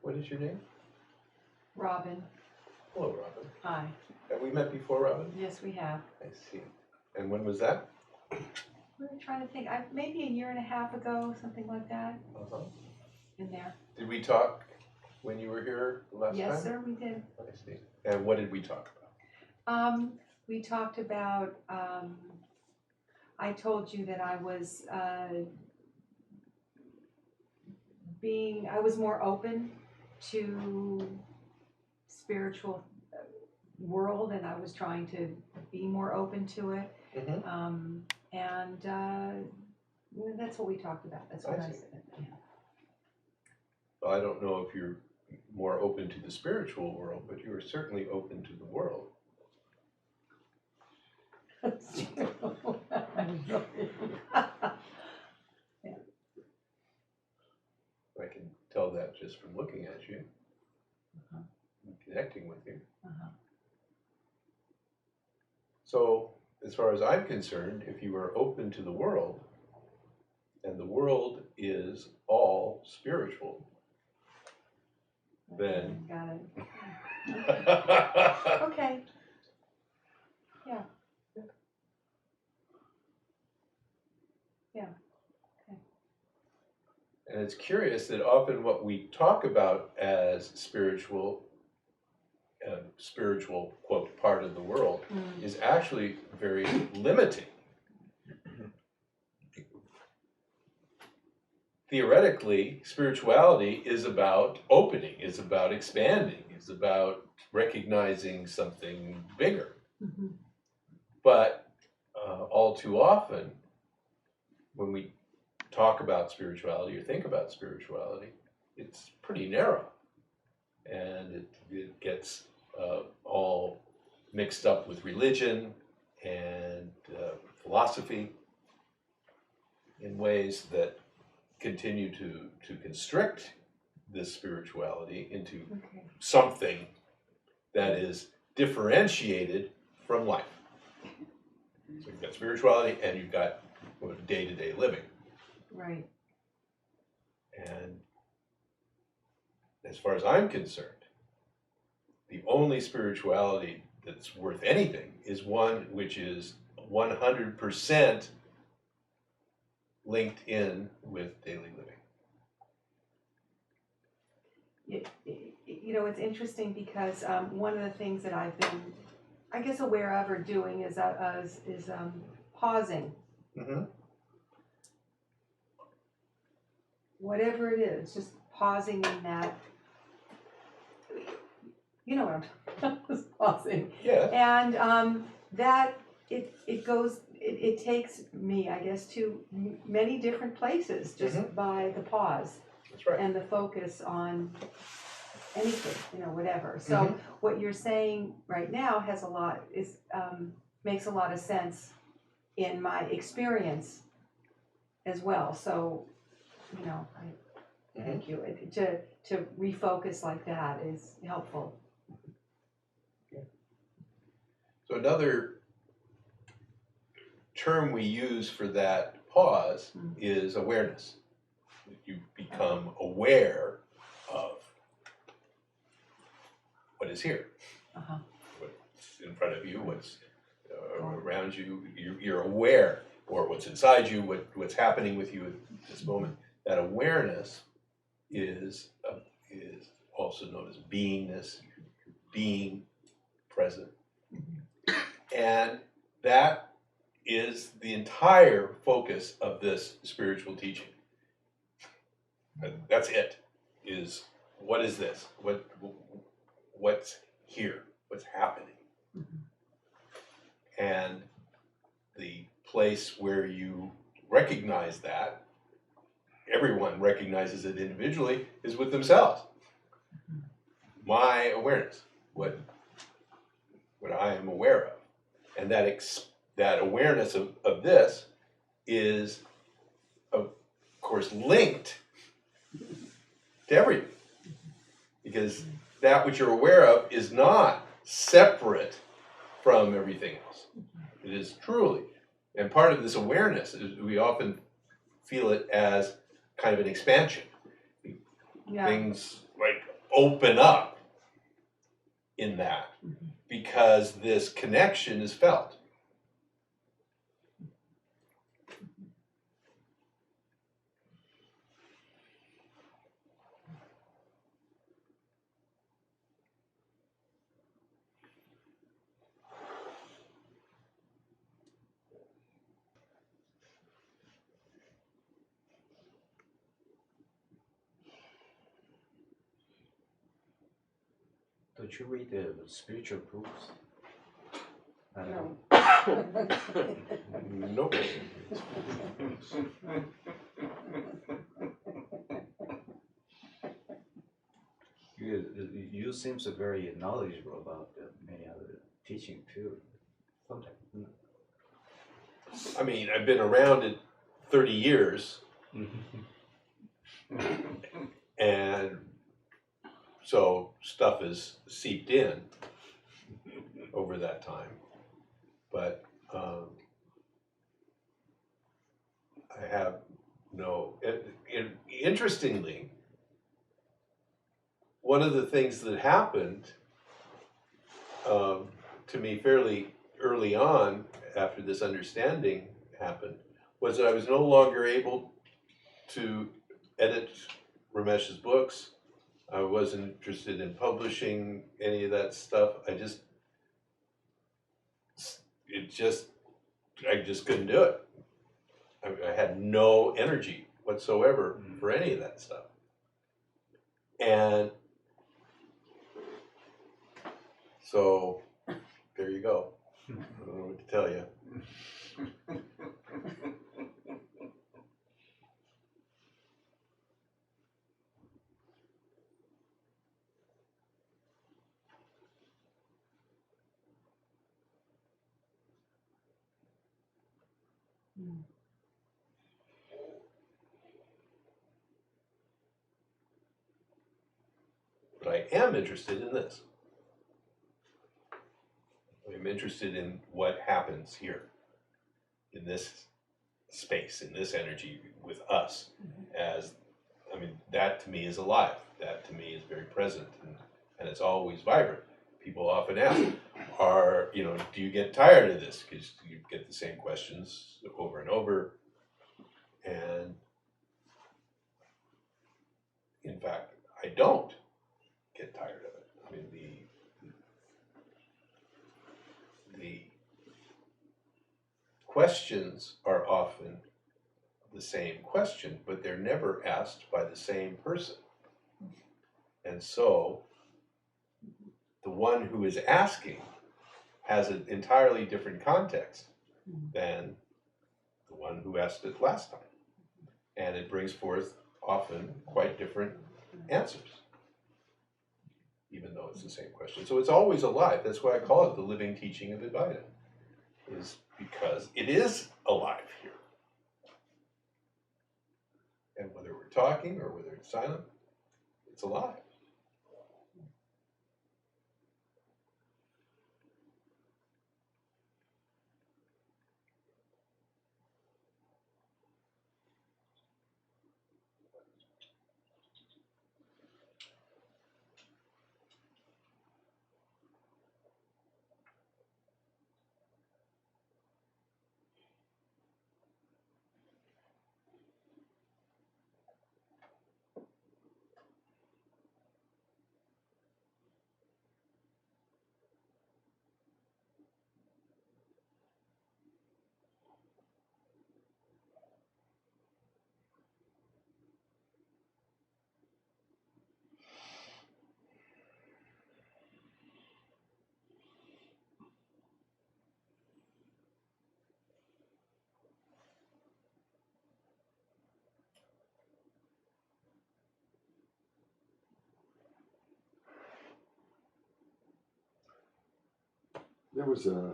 What is your name? Robin. Hello, Robin. Hi. Have we met before, Robin? Yes, we have. I see. And when was that? We're trying to think. Maybe a year and a half ago, something like that. Uh-huh. In there. Did we talk when you were here last time? Yes, sir, we did. I see. And what did we talk about? We talked about. I told you that I was I was more open to spiritual world, and I was trying to be more open to it. Mm-hmm. That's what we talked about. That's what I said. Yeah. Well, I don't know if you're more open to the spiritual world, but you are certainly open to the world. That's true. Yeah. I can tell that just from looking at you, and connecting with you. So, as far as I'm concerned, if you are open to the world, and the world is all spiritual, then... Got it. Okay. Yeah. Yeah. Okay. And it's curious that often what we talk about as spiritual, quote, part of the world is actually very limiting. Theoretically, spirituality is about opening, is about expanding, is about recognizing something bigger. Mm-hmm. But all too often, when we talk about spirituality or think about spirituality, it's pretty narrow. And it gets all mixed up with religion and philosophy in ways that continue to constrict this spirituality into something that is differentiated from life. So you've got spirituality and you've got day-to-day living. Right. And as far as I'm concerned, the only spirituality that's worth anything is one which is 100% linked in with daily living. It's interesting because one of the things that I've been, I guess, aware of or doing is pausing. Mm-hmm. Whatever it is, just pausing in that. You know what I'm talking about, just pausing. Yeah. And that it takes me, I guess, to many different places just by the pause. That's right. And the focus on anything, whatever. So what you're saying right now makes a lot of sense in my experience as well. So, thank you. To refocus like that is helpful. So another term we use for that pause is awareness. You become aware of what is here, what's in front of you, what's around you. You're aware, or what's inside you, what's happening with you at this moment. That awareness is also known as beingness, being present. And that is the entire focus of this spiritual teaching. That's it. Is what is this? What's here? What's happening? And the place where you recognize that, everyone recognizes it individually, is with themselves. My awareness, what I am aware of. And that awareness of this is, of course, linked to everything. Because that which you're aware of is not separate from everything else. It is truly. And part of this awareness is we often feel it as kind of an expansion. Yeah. Things like open up in that because this connection is felt. Don't you read the spiritual books? I don't know. Nope. You seem so very knowledgeable about many other teaching too. Sometimes. I mean, I've been around it 30 years, and so stuff is seeped in over that time. But I have no. Interestingly, one of the things that happened to me fairly early on after this understanding happened was that I was no longer able to edit Ramesh's books. I wasn't interested in publishing any of that stuff. I just couldn't do it. I had no energy whatsoever for any of that stuff. And so there you go. I don't know what to tell you. But I am interested in this. I'm interested in what happens here, in this space, in this energy with us. As, I mean, that to me is alive. That to me is very present, and it's always vibrant. People often ask, do you get tired of this? Because you get the same questions over and over. And in fact, I don't get tired of it. I mean, the questions are often the same question, but they're never asked by the same person. And so the one who is asking has an entirely different context than the one who asked it last time. And it brings forth often quite different answers, even though it's the same question. So it's always alive. That's why I call it the living teaching of Advaita, is because it is alive here. And whether we're talking or whether it's silent, it's alive. There was a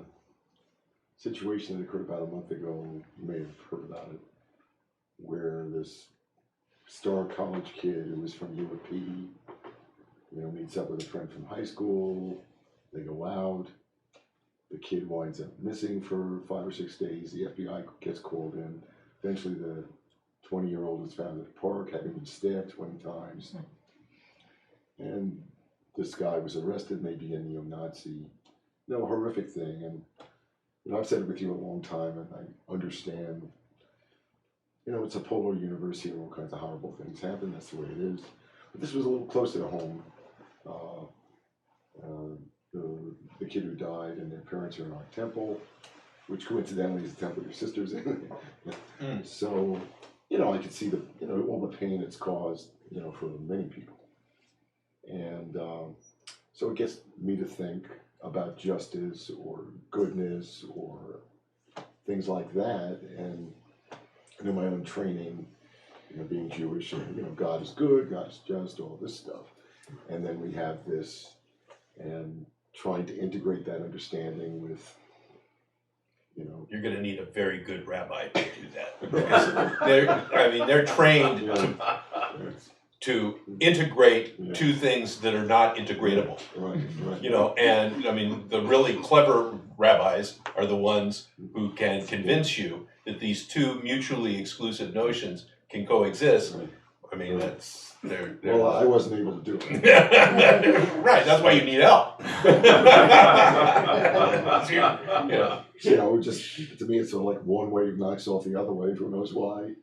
situation that occurred about a month ago, you may have heard about it, where this star college kid who was from UP, meets up with a friend from high school, they go out, the kid winds up missing for 5 or 6 days, the FBI gets called in, eventually the 20-year-old is found at a park having been stabbed 20 times. and this guy was arrested, maybe a neo-Nazi, horrific thing. And I've said it with you a long time, and I understand. It's a polar universe here. All kinds of horrible things happen. That's the way it is. But this was a little closer to home. The kid who died, and their parents are in our temple, which coincidentally is the temple your sister's in. So, I could see all the pain it's caused, for many people. And so it gets me to think about justice or goodness or things like that. And my own training, being Jewish, and God is good, God is just, all this stuff. And then we have this, and trying to integrate that understanding with, You're going to need a very good rabbi to do that. Because they're trained to integrate two things that are not integratable. Right. And the really clever rabbis are the ones who can convince you that these two mutually exclusive notions can coexist. Right. They're Well, I wasn't able to do it. Right, that's why you need help. Just to me, it's sort of like one wave knocks off the other wave. Who knows why?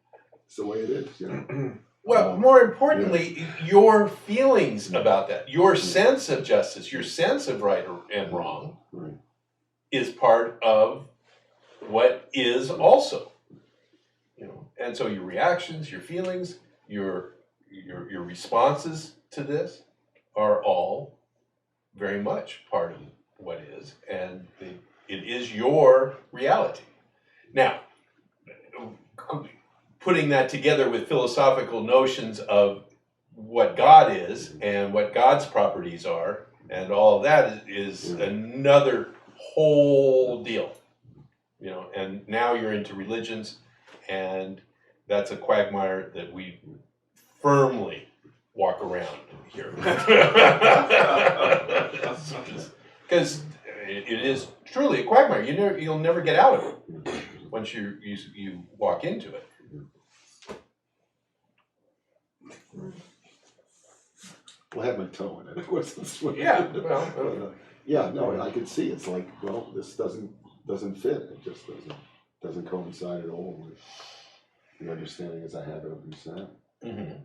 It's the way it is. Well, more importantly, your feelings about that, your sense of justice, your sense of right and wrong, is part of what is also. And so your reactions, your feelings, your responses to this are all very much part of what is, and it is your reality. Now, putting that together with philosophical notions of what God is and what God's properties are, and all of that is another whole deal. And now you're into religions, and that's a quagmire that we firmly walk around here. Because it is truly a quagmire. You'll never get out of it once you walk into it. Well, I had my toe in it. It wasn't swimming. Yeah, well, yeah, no, I could see it's like, well, this doesn't fit. It just doesn't coincide at all with the understanding as I have it of himself. Mm-hmm.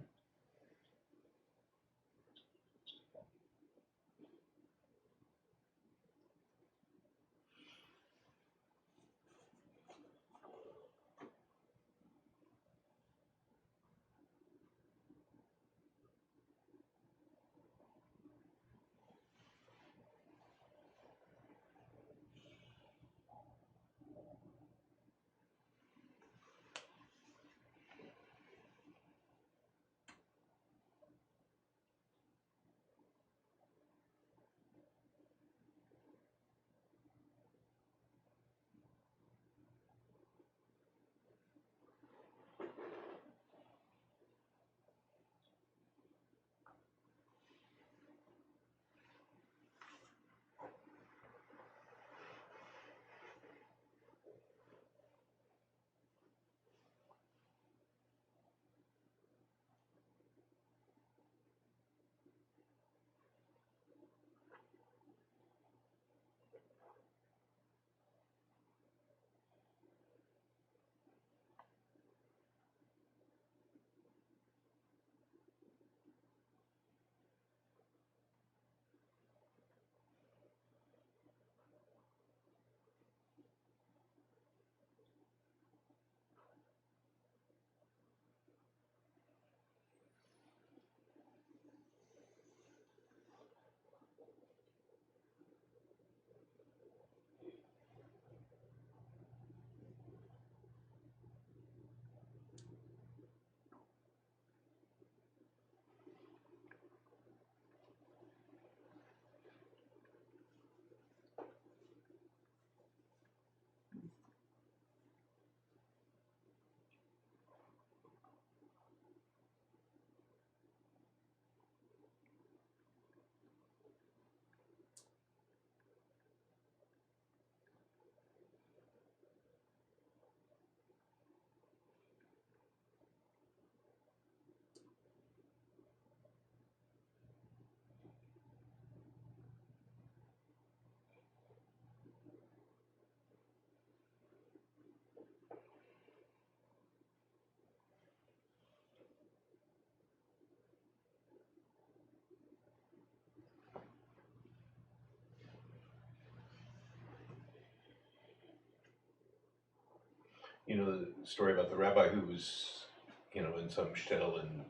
you know the story about the rabbi who was, you know, in some shtetl in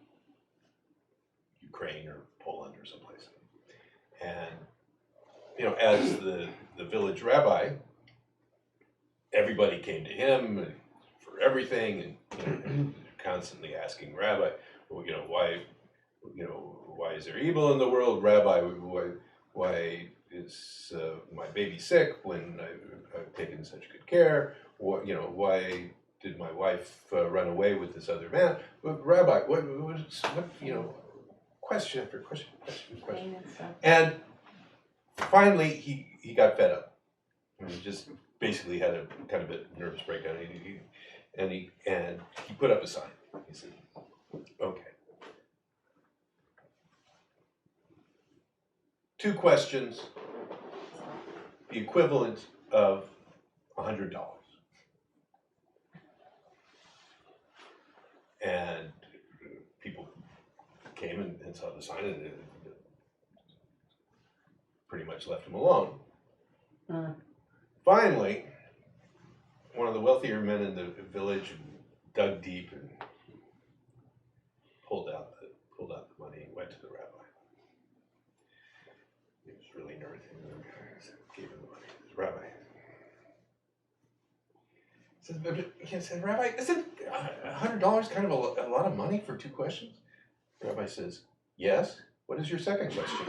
Ukraine or Poland or someplace, and you know, as the village rabbi, everybody came to him for everything, and you know, constantly asking Rabbi, well, you know, why is there evil in the world, Rabbi? Why is my baby sick when I've taken such good care? What, you know, why did my wife run away with this other man? But Rabbi, what, you know, question after question. Pain and stuff. And finally, he got fed up. And he just basically had a kind of a nervous breakdown. And he put up a sign. He said, "Okay, 2 questions, the equivalent of $100." And people came and saw the sign and pretty much left him alone. Finally, one of the wealthier men in the village dug deep and pulled out the money and went to the rabbi. He was really nervous and gave him the money. He said, "Rabbi," he said, "Rabbi, isn't $100 kind of a lot of money for 2 questions?" The rabbi says, "Yes. What is your second question?"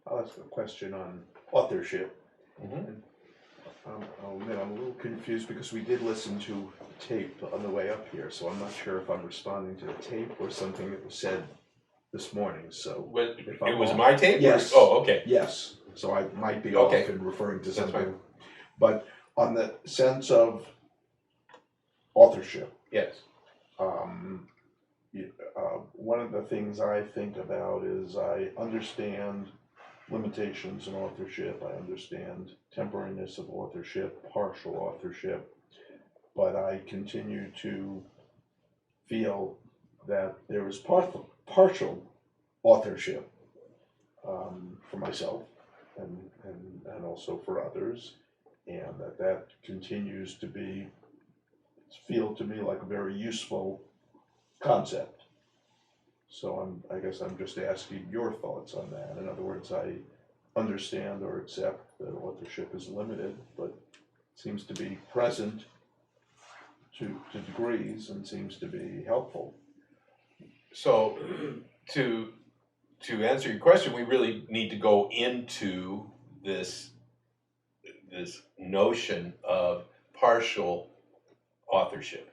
I'll ask a question on authorship. Mhm. I'll admit I'm a little confused because we did listen to the tape on the way up here, so I'm not sure if I'm responding to the tape or something that was said this morning, so. But If it I'm was off. my tape? Yes. Oh, okay. Yes, so I might be Okay. off and referring to That's something. fine. But on the sense of authorship, Yes. one of the things I think about is I understand limitations in authorship, I understand temporariness of authorship, partial authorship, but I continue to feel that there is partial authorship for myself and also for others, and that continues to be feel to me like a very useful concept. So I guess I'm just asking your thoughts on that. In other words, I understand or accept that authorship is limited, but seems to be present to degrees and seems to be helpful. So, to answer your question, we really need to go into this notion of partial authorship,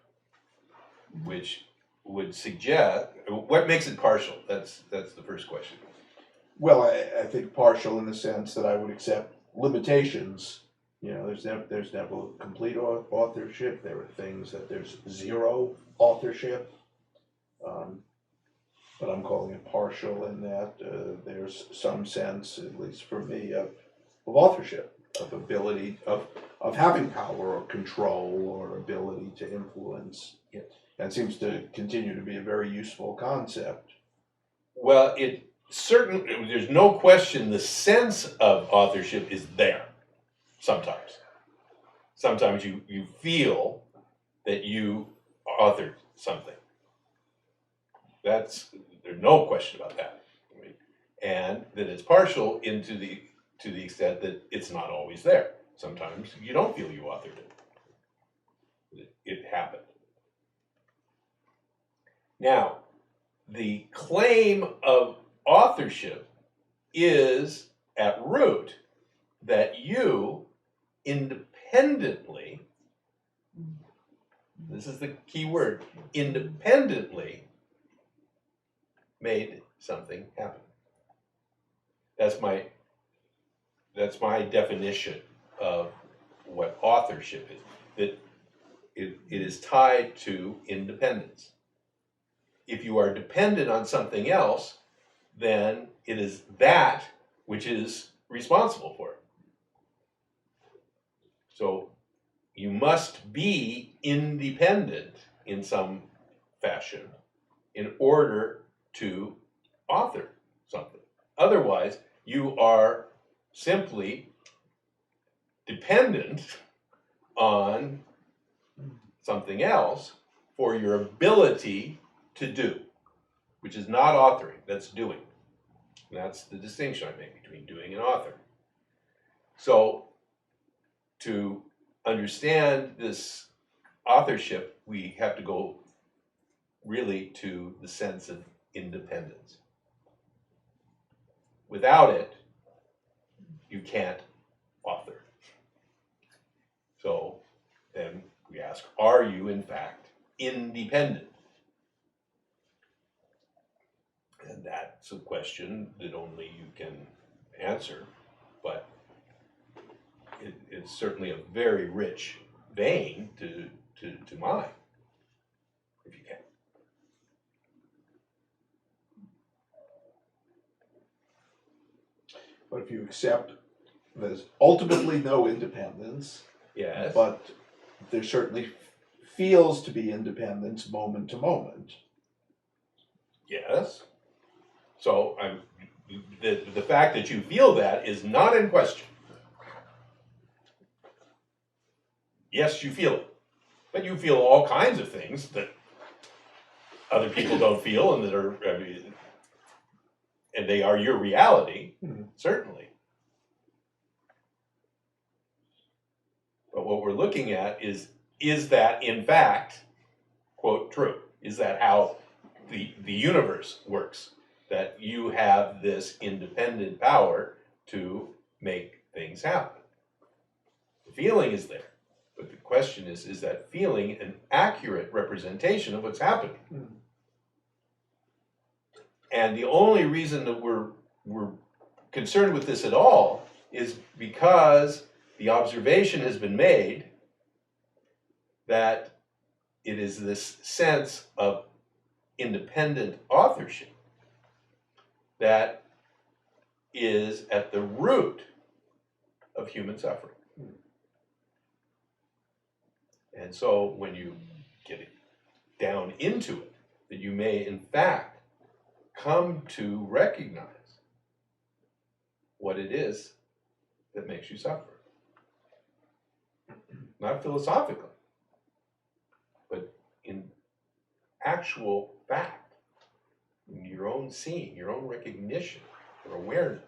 which would suggest what makes it partial. That's the first question. Well, I think partial in the sense that I would accept limitations. You know, there's never complete authorship. There are things that there's zero authorship. But I'm calling it partial in that there's some sense, at least for me, of authorship, of ability, of having power or control or ability to influence. Yes. That seems to continue to be a very useful concept. Well, it certainly, there's no question the sense of authorship is there sometimes. Sometimes you feel that you authored something. There's no question about that. Right? And that it's partial to the extent that it's not always there. Sometimes you don't feel you authored it. It happened. Now, the claim of authorship is at root that you independently, this is the key word, independently made something happen. That's my definition of what authorship is. That it is tied to independence. If you are dependent on something else, then it is that which is responsible for it. So you must be independent in some fashion in order to author something. Otherwise, you are simply dependent on something else for your ability to do, which is not authoring, that's doing. And that's the distinction I make between doing and authoring. So, to understand this authorship, we have to go really to the sense of independence. Without it, you can't author. So then we ask, are you in fact independent? And that's a question that only you can answer, but it's certainly a very rich vein to mine, if you can. But if you accept there's ultimately no independence, Yes. but there certainly feels to be independence moment to moment. Yes. So the fact that you feel that is not in question. Yes, you feel it, but you feel all kinds of things that other people don't feel, and that are, and they are your reality, certainly. But what we're looking at is that in fact, quote, true? Is that how the universe works? That you have this independent power to make things happen. The feeling is there, but the question is that feeling an accurate representation of what's happening? And the only reason that we're concerned with this at all is because the observation has been made that it is this sense of independent authorship that is at the root of human suffering. And so when you get it down into it, that you may in fact come to recognize what it is that makes you suffer. Not philosophically, but in actual fact, in your own seeing, your own recognition or awareness.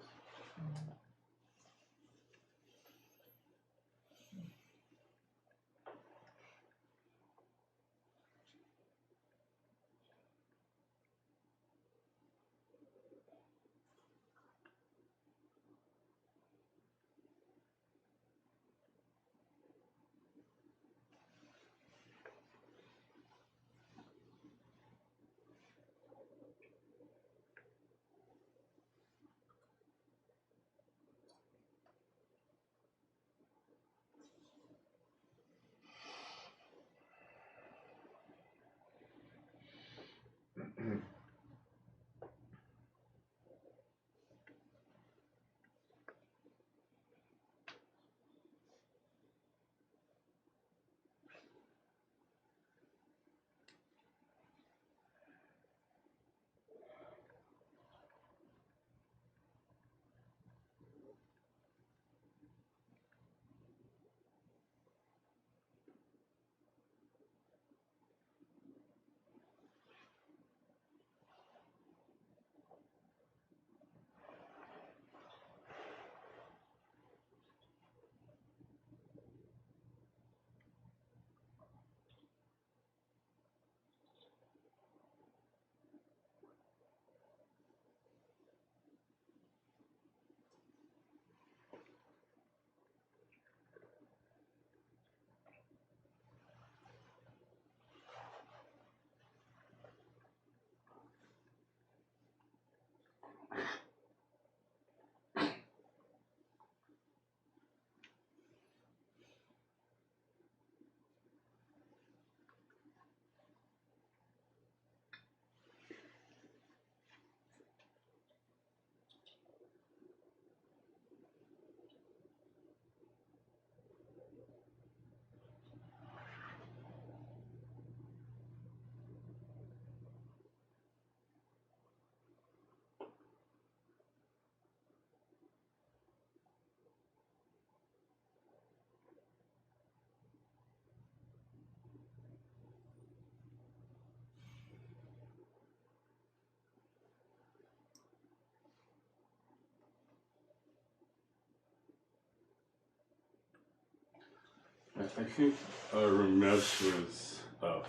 I think Ramesh was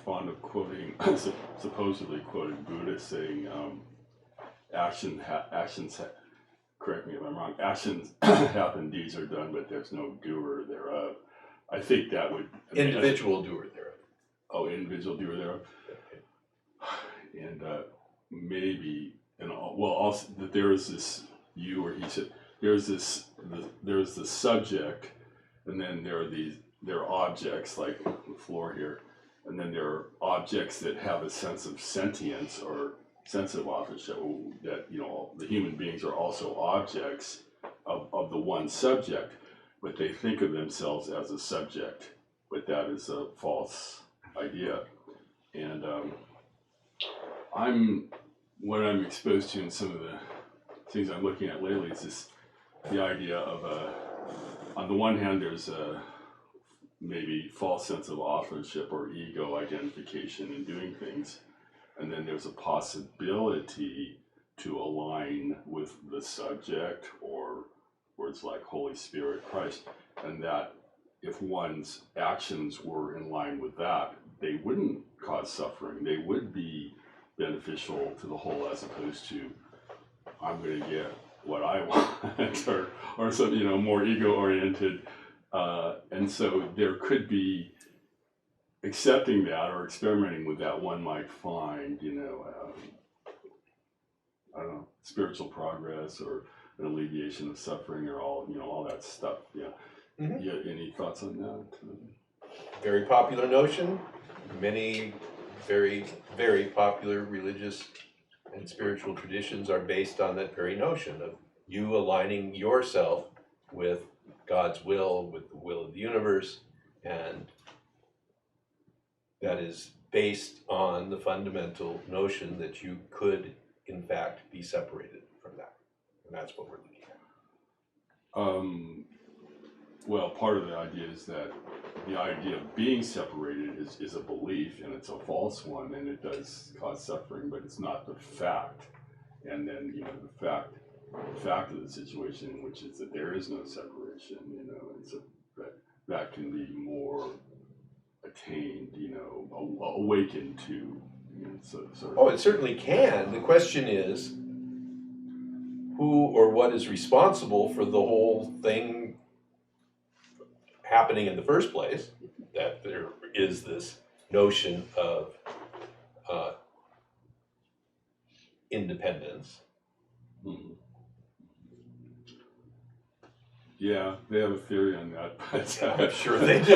fond of quoting, supposedly quoting Buddha saying, actions, correct me if I'm wrong, actions happen, deeds are done, but there's no doer thereof. I think that would... Individual doer thereof. Oh, individual doer thereof. And maybe, well, also that there is this you, or he said, there's the subject, and then there are objects like the floor here, and then there are objects that have a sense of sentience or sense of authorship, that, the human beings are also objects of the one subject, but they think of themselves as a subject, but that is a false idea. And what I'm exposed to in some of the things I'm looking at lately is the idea of on the one hand, there's a maybe false sense of authorship or ego identification in doing things, and then there's a possibility to align with the subject, or words like Holy Spirit, Christ, and that if one's actions were in line with that, they wouldn't cause suffering. They would be beneficial to the whole, as opposed to, I'm going to get what I want, or some, more ego-oriented. And so there could be, accepting that or experimenting with that, one might find, I don't know, spiritual progress or an alleviation of suffering, or all that stuff. Yeah. Mm-hmm. Yeah. Any thoughts on that? Very popular notion. Many very, very popular religious and spiritual traditions are based on that very notion of you aligning yourself with God's will, with the will of the universe, and that is based on the fundamental notion that you could, in fact, be separated from that. And that's what we're looking at. Well, part of the idea is that the idea of being separated is a belief, and it's a false one, and it does cause suffering, but it's not the fact. And then, you know, the fact of the situation, which is that there is no separation, you know, and so that can be more attained, you know, awakened to, you know, sort of. Oh, it certainly can. The question is, who or what is responsible for the whole thing happening in the first place? That there is this notion of independence. Mhm. Yeah, they have a theory on that, but I'm sure they do.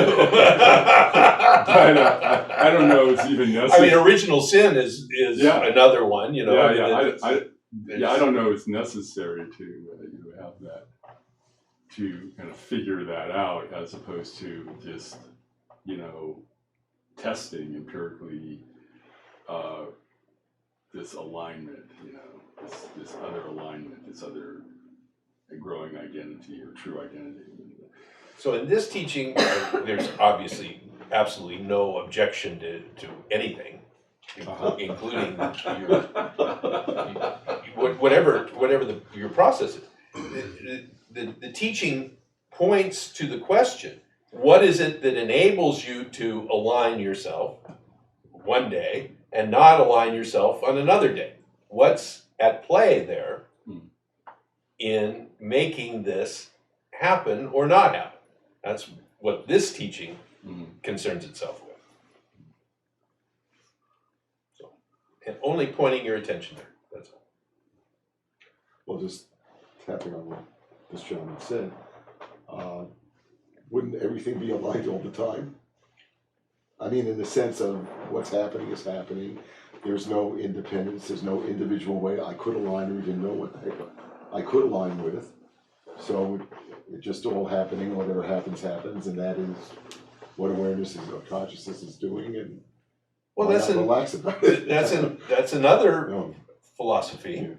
I don't know if it's even I necessary. mean, original sin is Yeah. another one, you know. Yeah, I don't know it's necessary to you have that, to kind of figure that out, as opposed to just, you know, testing empirically this alignment, you know, this other alignment, this other growing identity or true identity. So in this teaching, there's obviously absolutely no objection to anything, including your whatever your process is. The teaching points to the question: what is it that enables you to align yourself one day and not align yourself on another day? What's at play there in making this happen or not happen? That's what this teaching concerns itself with. So, and only pointing your attention there, that's all. Well, just tapping on what this gentleman said, wouldn't everything be aligned all the time? I mean, in the sense of what's happening is happening. There's no independence. There's no individual way I could align or even know what the heck I could align with. So it just all happening. Whatever happens, happens, and that is what awareness of consciousness is doing. And Well, relax about it. that's another No. philosophy,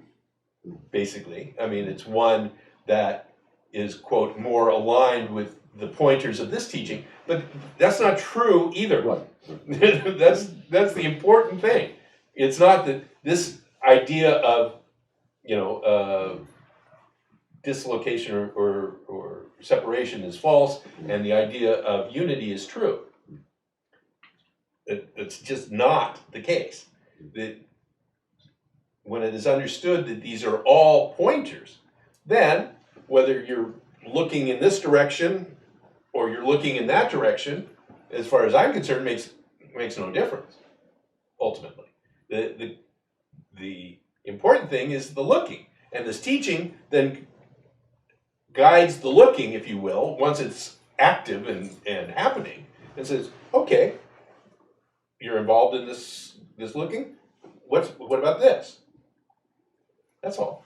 basically. I mean, it's one that is, quote, more aligned with the pointers of this teaching, but that's not true either. Right. That's the important thing. It's not that this idea of, you know, dislocation or separation is false, and the idea of unity is true. It's just not the case. That when it is understood that these are all pointers, then whether you're looking in this direction or you're looking in that direction, as far as I'm concerned, makes no difference. Ultimately, the important thing is the looking, and this teaching then guides the looking, if you will, once it's active and happening, and says, okay, you're involved in this looking. What about this? That's all.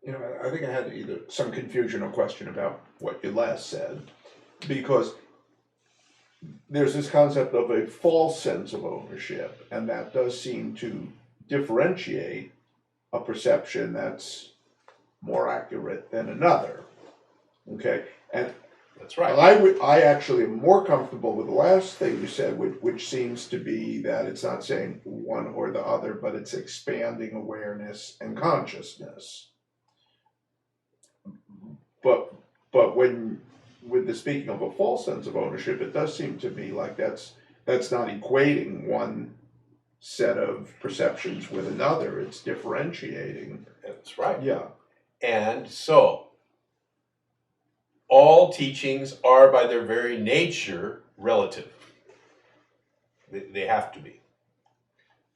You know, I think I had either some confusion or question about what you last said, because there's this concept of a false sense of ownership, and that does seem to differentiate a perception that's more accurate than another. Okay, and That's right. I actually am more comfortable with the last thing you said, which seems to be that it's not saying one or the other, but it's expanding awareness and consciousness. But when, with the speaking of a false sense of ownership, it does seem to me like that's not equating one set of perceptions with another. It's differentiating. That's right. Yeah. And so, all teachings are by their very nature relative. They have to be.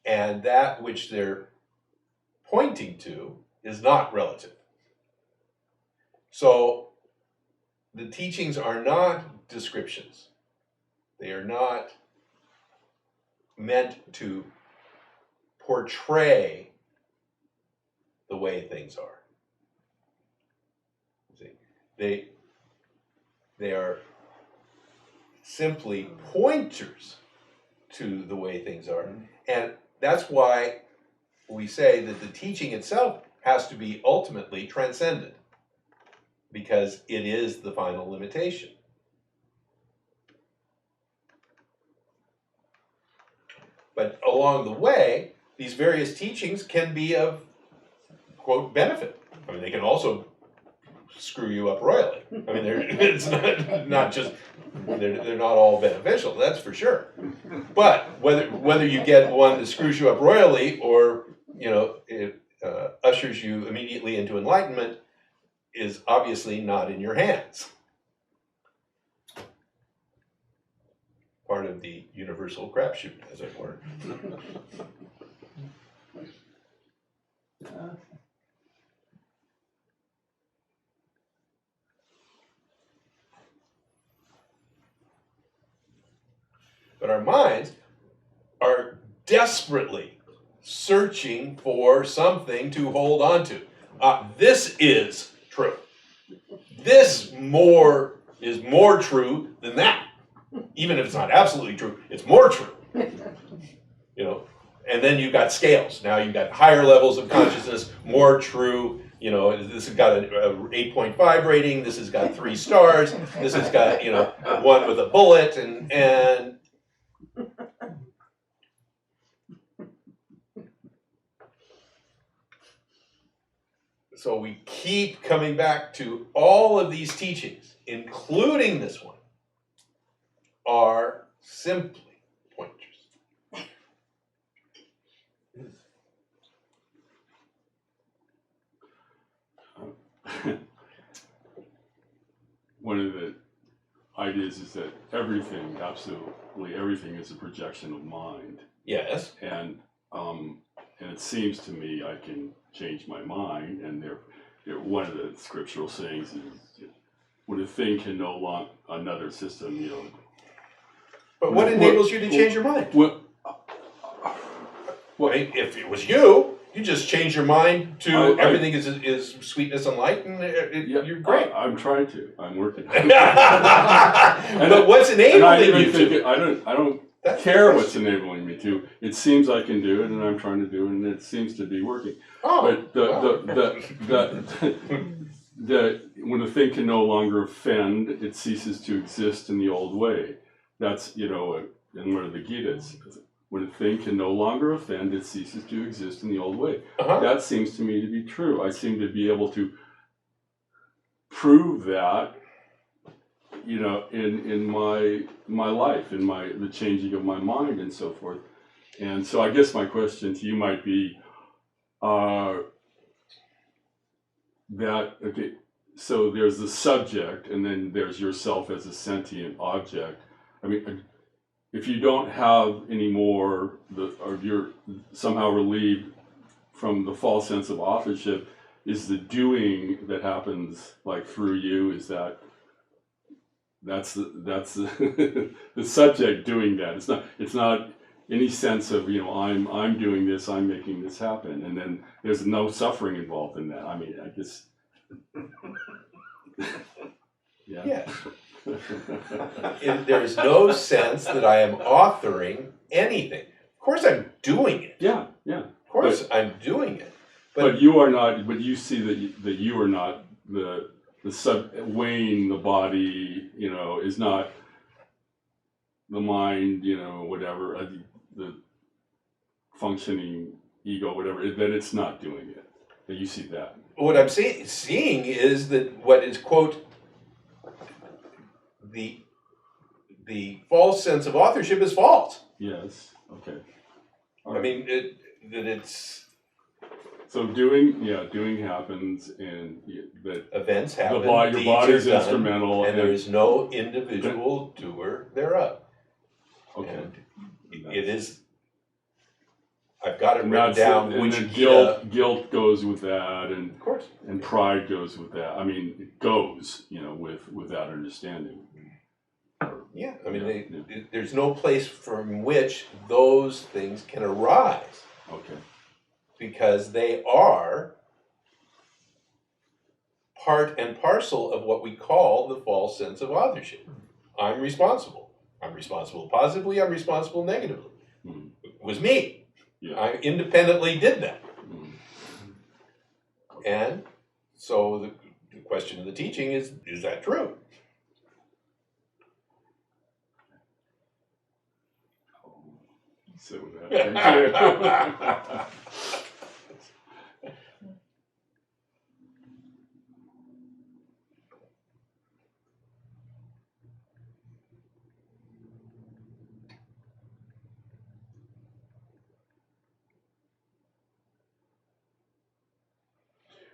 And that which they're pointing to is not relative. So the teachings are not descriptions. They are not meant to portray the way things are. See, they are simply pointers to the way things are. And that's why we say that the teaching itself has to be ultimately transcended, because it is the final limitation. But along the way, these various teachings can be of, quote, benefit. I mean, they can also screw you up royally. I mean, it's not just, they're not all beneficial, that's for sure. But whether you get one that screws you up royally, or, you know, it ushers you immediately into enlightenment, is obviously not in your hands. Part of the universal crapshoot, as it were. But our minds are desperately searching for something to hold on to. This is true. This is more true than that. Even if it's not absolutely true, it's more true. You know, and then you've got scales. Now you've got higher levels of consciousness, more true. You know, this has got an 8.5 rating. This has got 3 stars. This has got, you know, 1 with a bullet, and so we keep coming back to all of these teachings, including this one, are simply pointers. One of the ideas is that everything, absolutely everything, is a projection of mind. Yes. And it seems to me I can change my mind, and one of the scriptural sayings is, when a thing can no longer, another system, you know. But what enables you to change your mind? Well, if it was you just change your mind to everything is sweetness and light, and you're great. I'm trying to. I'm working. But what's enabling you to? I don't care what's enabling me to. It seems I can do it, and I'm trying to do it, and it seems to be working. But when a thing can no longer offend, it ceases to exist in the old way. That's, you know, in one of the Gitas. When a thing can no longer offend, it ceases to exist in the old way. That seems to me to be true. I seem to be able to prove that, you know, in my life, in the changing of my mind and so forth. And so I guess my question to you might be that, okay, so there's the subject, and then there's yourself as a sentient object. I mean, if you don't have any more, or you're somehow relieved from the false sense of authorship, is the doing that happens like through you, is that's the the subject doing that. It's not any sense of, you know, I'm doing this, I'm making this happen, and then there's no suffering involved in that. I mean, I guess. Yeah. Yes. There's no sense that I am authoring anything. Of course I'm doing it. Yeah. Of course I'm doing it. But you are not, but you see that you are not the Wayne, the body, you know, is not the mind, you know, whatever, the functioning ego, whatever, that it's not doing it. That you see that. What I'm seeing is that what is, quote, the false sense of authorship is false. Yes. Okay. I mean, it's So doing happens, and that Events happen, your deeds body's are done, instrumental, and there is no individual doer thereof. okay. And it is, I've got it And written down, and which then Gita, guilt goes with that, and of course, pride goes with that. I mean, it goes, with that understanding. yeah, I mean, Yeah. there's no place from which those things can arise, Okay. because they are part and parcel of what we call the false sense of authorship. I'm responsible. I'm responsible positively, I'm responsible negatively. Mhm. It was me. Yeah. I independently did that. Mhm. And so the question of the teaching is that true? Sit with that. Thank you.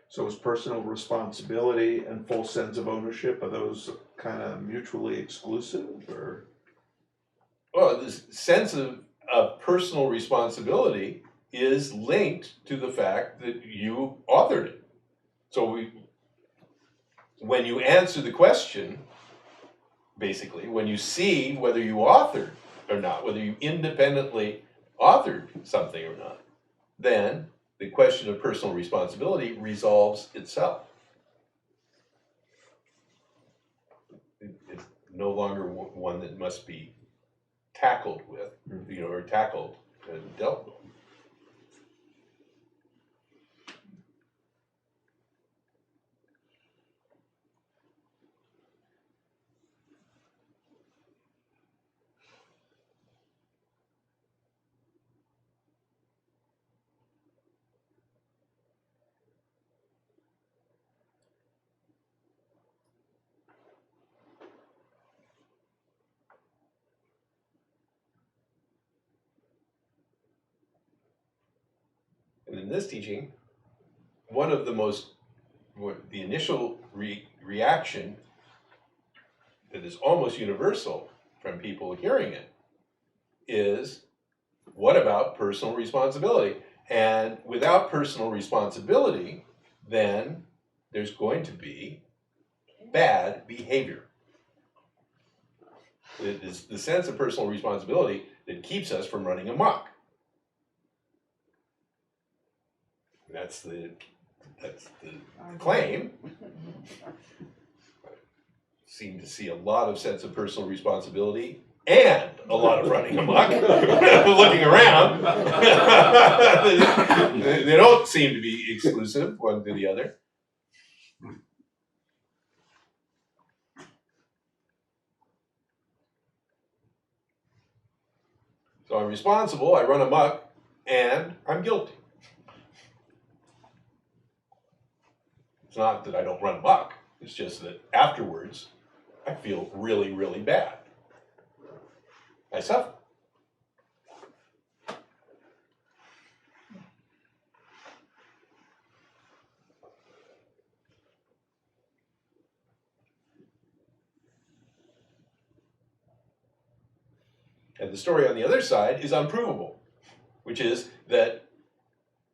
So is personal responsibility and full sense of ownership, are those kind of mutually exclusive, or? Well, this sense of personal responsibility is linked to the fact that you authored it. So when you answer the question, basically, when you see whether you authored or not, whether you independently authored something or not, then the question of personal responsibility resolves itself. It's no longer one that must be tackled with, or tackled and dealt with. And in this teaching, one of the initial reaction that is almost universal from people hearing it is, what about personal responsibility? And without personal responsibility, then there's going to be bad behavior. It is the sense of personal responsibility that keeps us from running amok. That's the claim. Seem to see a lot of sense of personal responsibility and a lot of running amok, looking around. They don't seem to be exclusive one to the other. So I'm responsible, I run amok, and I'm guilty. It's not that I don't run amok, it's just that afterwards I feel really, really bad. I suffer. And the story on the other side is unprovable, which is that,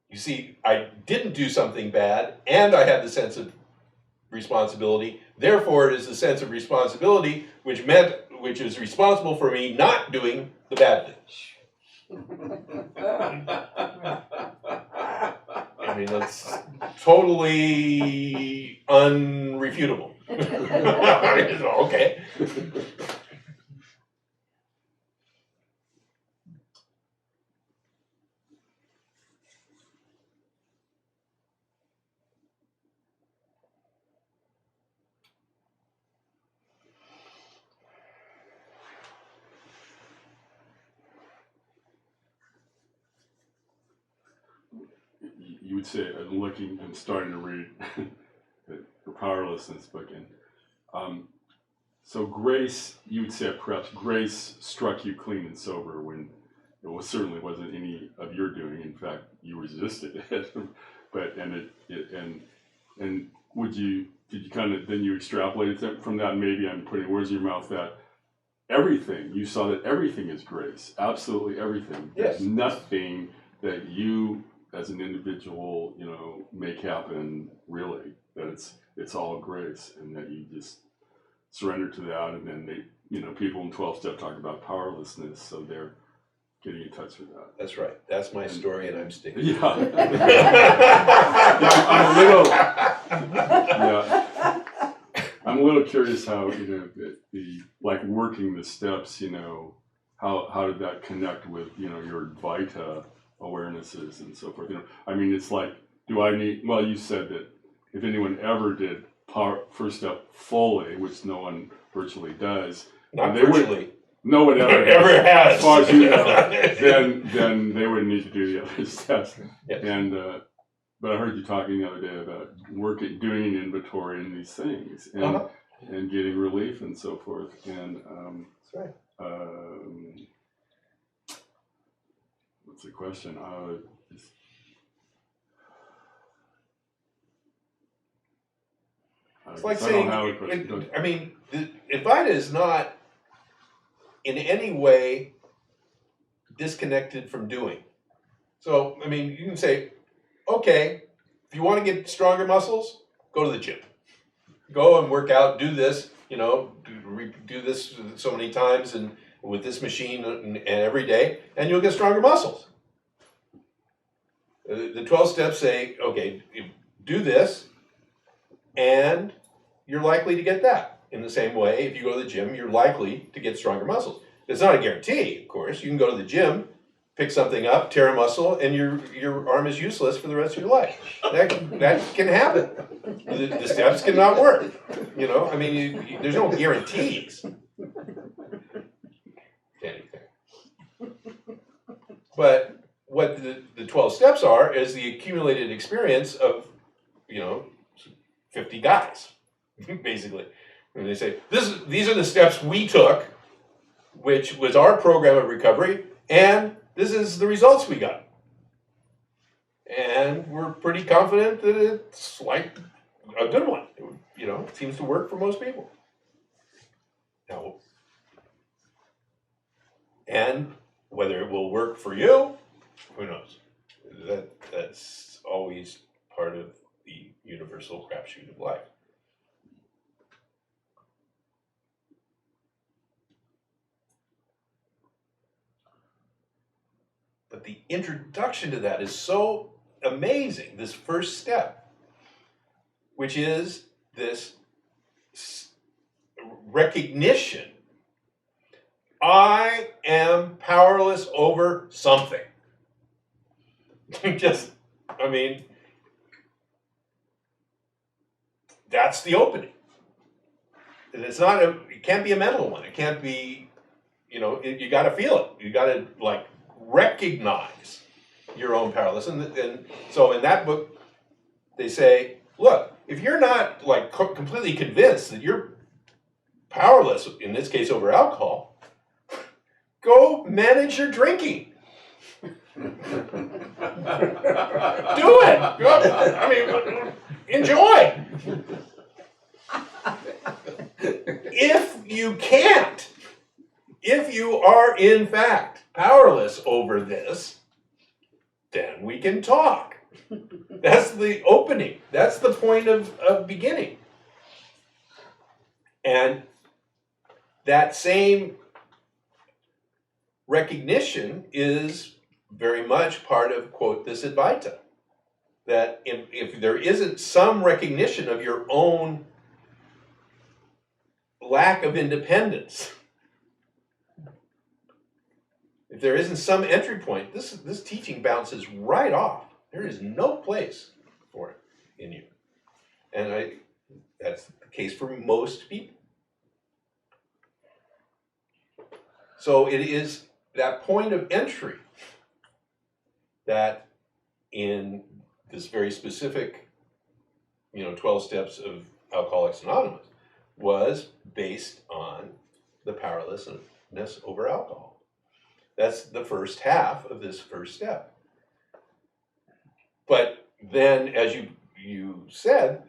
you see, I didn't do something bad and I had the sense of responsibility. Therefore, it is the sense of responsibility which is responsible for me not doing the bad thing. I mean, that's totally unrefutable. Okay. You would say, I'm starting to read the Powerlessness book, and so grace, you would say perhaps grace struck you clean and sober when it certainly wasn't any of your doing. In fact, you resisted it. but and could you kind of then you extrapolate it from that? Maybe I'm putting words in your mouth that everything you saw that everything is grace, absolutely everything. Yes. There's nothing that you as an individual, make happen really. That it's all grace, and that you just surrender to that, and then people in 12-step talk about powerlessness, so they're getting in touch with that. That's right. That's my story, and I'm sticking. Yeah. I'm a little curious how the like working the steps. How did that connect with your Advaita awarenesses and so forth? I mean, it's like, do I need? Well, you said that if anyone ever did first step fully, which no one virtually does, Not virtually. No one ever ever has. As far as you know, then they wouldn't need to do the other steps. Yes. And but I heard you talking the other day about doing an inventory in these things and getting relief and so forth. And That's right. What's the question? It's like saying, I mean, Advaita is not in any way disconnected from doing. So, I mean, you can say, okay, if you want to get stronger muscles, go to the gym. Go and work out, do this, do this so many times and with this machine and every day, and you'll get stronger muscles. The 12 steps say, okay, do this, and you're likely to get that. In the same way, if you go to the gym, you're likely to get stronger muscles. It's not a guarantee, of course. You can go to the gym, pick something up, tear a muscle, and your arm is useless for the rest of your life. That can happen. The steps cannot work. I mean, there's no guarantees to anything. But what the 12 steps are is the accumulated experience of, 50 guys, basically. And they say, these are the steps we took, which was our program of recovery, and this is the results we got. And we're pretty confident that it's like a good one. It seems to work for most people. Now, and whether it will work for you, who knows? That's always part of the universal crapshoot of life. But the introduction to that is so amazing, this first step, which is this recognition. I am powerless over something. That's the opening. And it can't be a mental one. It can't be, you got to feel it. You got to recognize your own powerlessness. And so in that book, they say, look, if you're not completely convinced that you're powerless, in this case over alcohol, go manage your drinking. Do it. Enjoy. If you can't, if you are in fact powerless over this, then we can talk. That's the opening. That's the point of beginning. And that same recognition is very much part of, quote, this Advaita. That if there isn't some recognition of your own lack of independence, if there isn't some entry point, this teaching bounces right off. There is no place for it in you. And that's the case for most people. So it is that point of entry that in this very specific, 12 steps of Alcoholics Anonymous was based on the powerlessness over alcohol. That's the first half of this first step. But, then, as you said,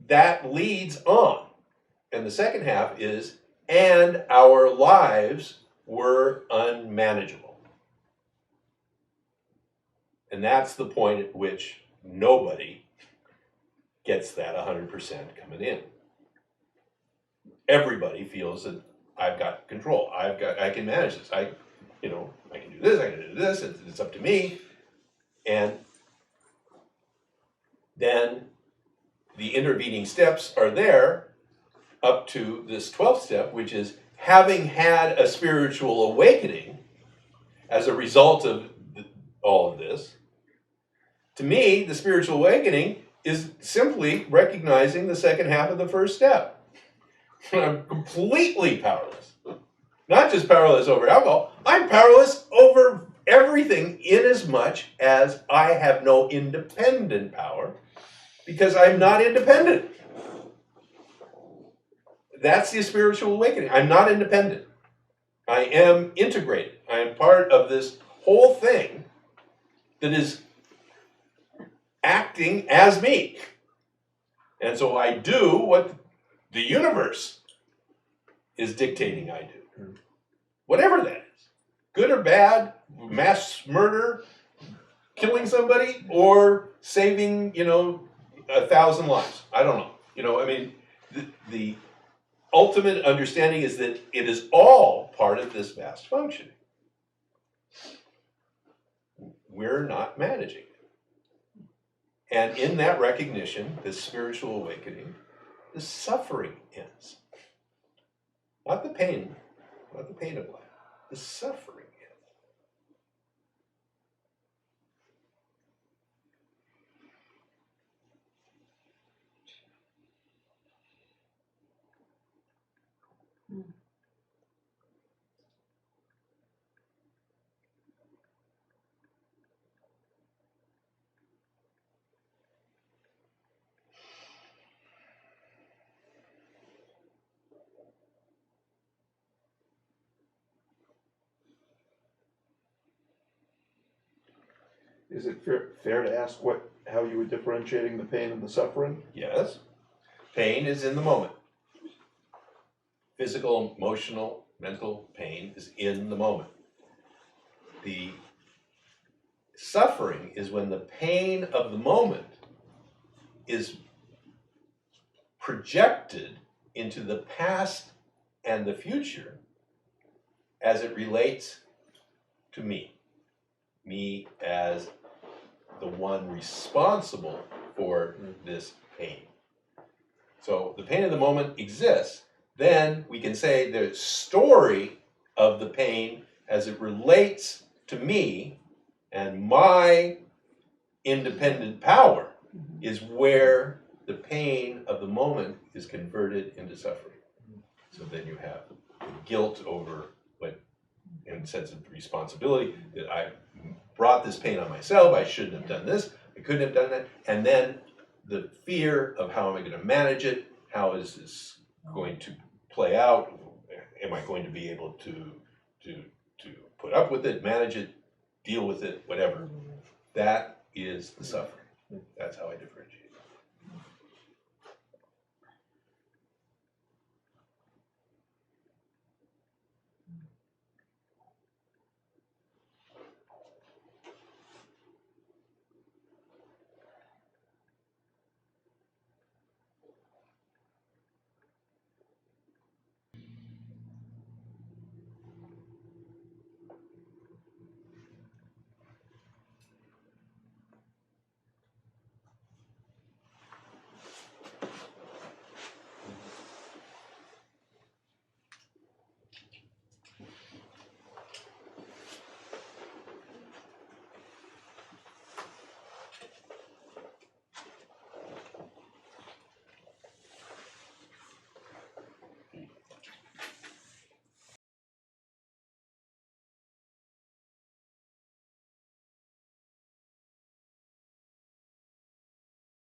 that leads on. And the second half is, and our lives were unmanageable. And that's the point at which nobody gets that 100% coming in. Everybody feels that I've got control. I can manage this. I can do this. I can do this. It's up to me. And then the intervening steps are there up to this 12th step, which is having had a spiritual awakening as a result of all of this. To me, the spiritual awakening is simply recognizing the second half of the first step. I'm completely powerless. Not just powerless over alcohol, I'm powerless over everything in as much as I have no independent power because I'm not independent. That's the spiritual awakening. I'm not independent. I am integrated. I am part of this whole thing that is acting as me. And so I do what the universe is dictating I do. Whatever that is. Good or bad, mass murder, killing somebody, or saving, 1,000 lives. I don't know. The ultimate understanding is that it is all part of this vast functioning. We're not managing it. And in that recognition, this spiritual awakening, the suffering ends. Not the pain of life. The suffering ends. Is it fair to ask how you were differentiating the pain and the suffering? Yes. Pain is in the moment. Physical, emotional, mental pain is in the moment. The suffering is when the pain of the moment is projected into the past and the future as it relates to me. Me as the one responsible for this pain. So the pain of the moment exists. Then we can say the story of the pain as it relates to me and my independent power is where the pain of the moment is converted into suffering. So then you have the guilt over what, and sense of responsibility that I brought this pain on myself, I shouldn't have done this, I couldn't have done that, and then the fear of how am I going to manage it, how is this going to play out, am I going to be able to put up with it, manage it, deal with it, whatever. That is the suffering. That's how I differentiate.